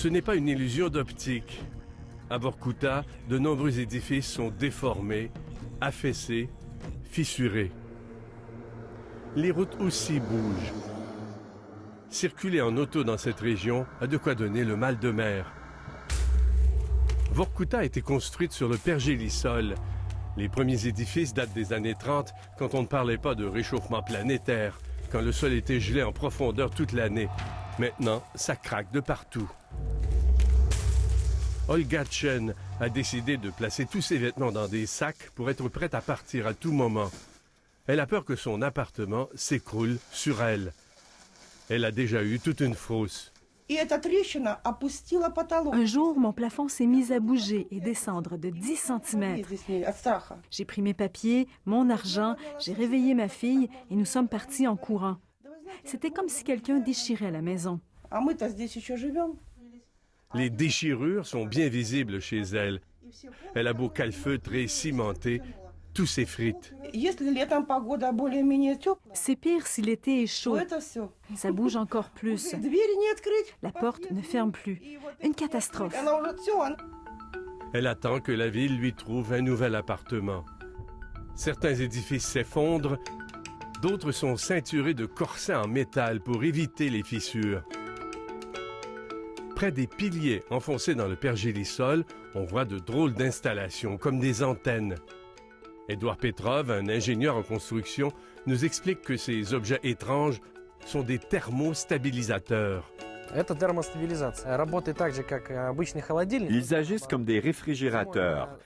Ce n'est pas une illusion d'optique. À Vorkuta, de nombreux édifices sont déformés, affaissés, fissurés. Les routes aussi bougent. Circuler en auto dans cette région a de quoi donner le mal de mer. Vorkuta a été construite sur le pergélisol. Les premiers édifices datent des années 30, quand on ne parlait pas de réchauffement planétaire, quand le sol était gelé en profondeur toute l'année. Maintenant, ça craque de partout. Olga Chen a décidé de placer tous ses vêtements dans des sacs pour être prête à partir à tout moment. Elle a peur que son appartement s'écroule sur elle. Elle a déjà eu toute une fosse. Un jour, mon plafond s'est mis à bouger et descendre de 10 cm. J'ai pris mes papiers, mon argent, j'ai réveillé ma fille et nous sommes partis en courant. C'était comme si quelqu'un déchirait la maison. Les déchirures sont bien visibles chez elle. Elle a beau calfeutrer, cimenter, tout s'effrite. C'est pire si l'été est chaud. Ça bouge encore plus. La porte ne ferme plus. Une catastrophe. Elle attend que la ville lui trouve un nouvel appartement. Certains édifices s'effondrent, d'autres sont ceinturés de corsets en métal pour éviter les fissures. Près des piliers enfoncés dans le pergélisol, on voit de drôles d'installations, comme des antennes. Édouard Petrov, un ingénieur en construction, nous explique que ces objets étranges sont des thermostabilisateurs. Ils agissent comme des réfrigérateurs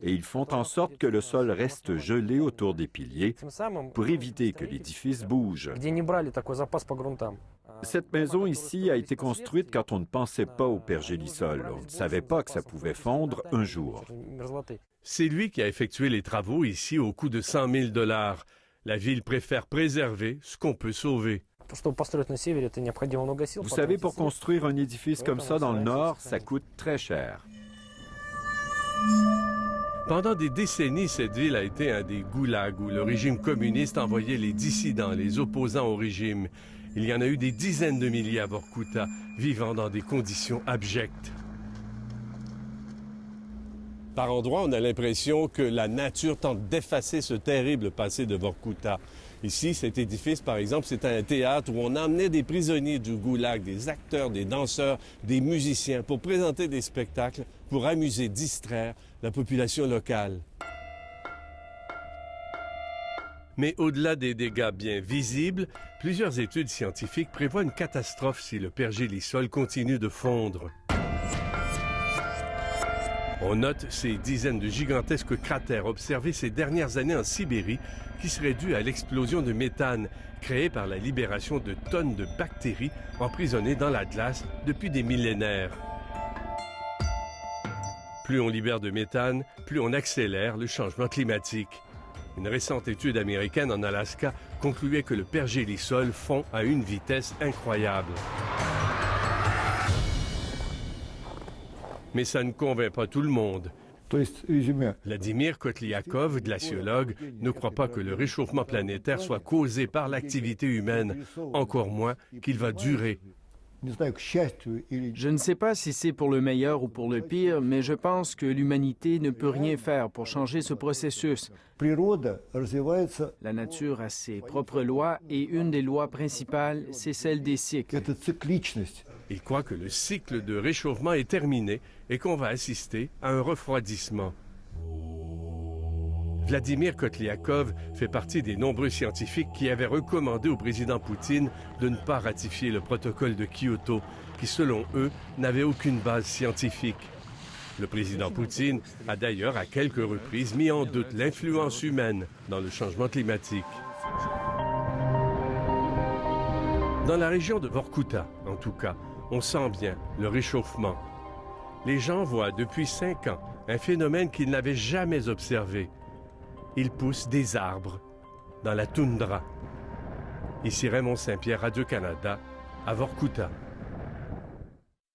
et ils font en sorte que le sol reste gelé autour des piliers pour éviter que l'édifice bouge. Cette maison ici a été construite quand on ne pensait pas au pergélisol. On ne savait pas que ça pouvait fondre un jour. C'est lui qui a effectué les travaux ici au coût de 100 000 $. La ville préfère préserver ce qu'on peut sauver. Vous savez, pour construire un édifice comme ça dans le nord, ça coûte très cher. Pendant des décennies, cette ville a été un des goulags où le régime communiste envoyait les dissidents, les opposants au régime. Il y en a eu des dizaines de milliers à Vorkuta, vivant dans des conditions abjectes. Par endroits, on a l'impression que la nature tente d'effacer ce terrible passé de Vorkuta. Ici, cet édifice, par exemple, c'est un théâtre où on emmenait des prisonniers du goulag, des acteurs, des danseurs, des musiciens pour présenter des spectacles, pour amuser, distraire la population locale. Mais au-delà des dégâts bien visibles, plusieurs études scientifiques prévoient une catastrophe si le pergélisol continue de fondre. On note ces dizaines de gigantesques cratères observés ces dernières années en Sibérie qui seraient dus à l'explosion de méthane créée par la libération de tonnes de bactéries emprisonnées dans la glace depuis des millénaires. Plus on libère de méthane, plus on accélère le changement climatique. Une récente étude américaine en Alaska concluait que le pergélisol fond à une vitesse incroyable. Mais ça ne convainc pas tout le monde. Vladimir Kotliakov, glaciologue, ne croit pas que le réchauffement planétaire soit causé par l'activité humaine, encore moins qu'il va durer. Je ne sais pas si c'est pour le meilleur ou pour le pire, mais je pense que l'humanité ne peut rien faire pour changer ce processus. La nature a ses propres lois et une des lois principales, c'est celle des cycles. Il croit que le cycle de réchauffement est terminé et qu'on va assister à un refroidissement. Vladimir Kotliakov fait partie des nombreux scientifiques qui avaient recommandé au président Poutine de ne pas ratifier le protocole de Kyoto, qui, selon eux, n'avait aucune base scientifique. Le président Poutine a d'ailleurs à quelques reprises mis en doute l'influence humaine dans le changement climatique. Dans la région de Vorkuta, en tout cas, on sent bien le réchauffement. Les gens voient depuis 5 ans un phénomène qu'ils n'avaient jamais observé. Il pousse des arbres dans la toundra. Ici Raymond Saint-Pierre, Radio-Canada, à Vorkuta.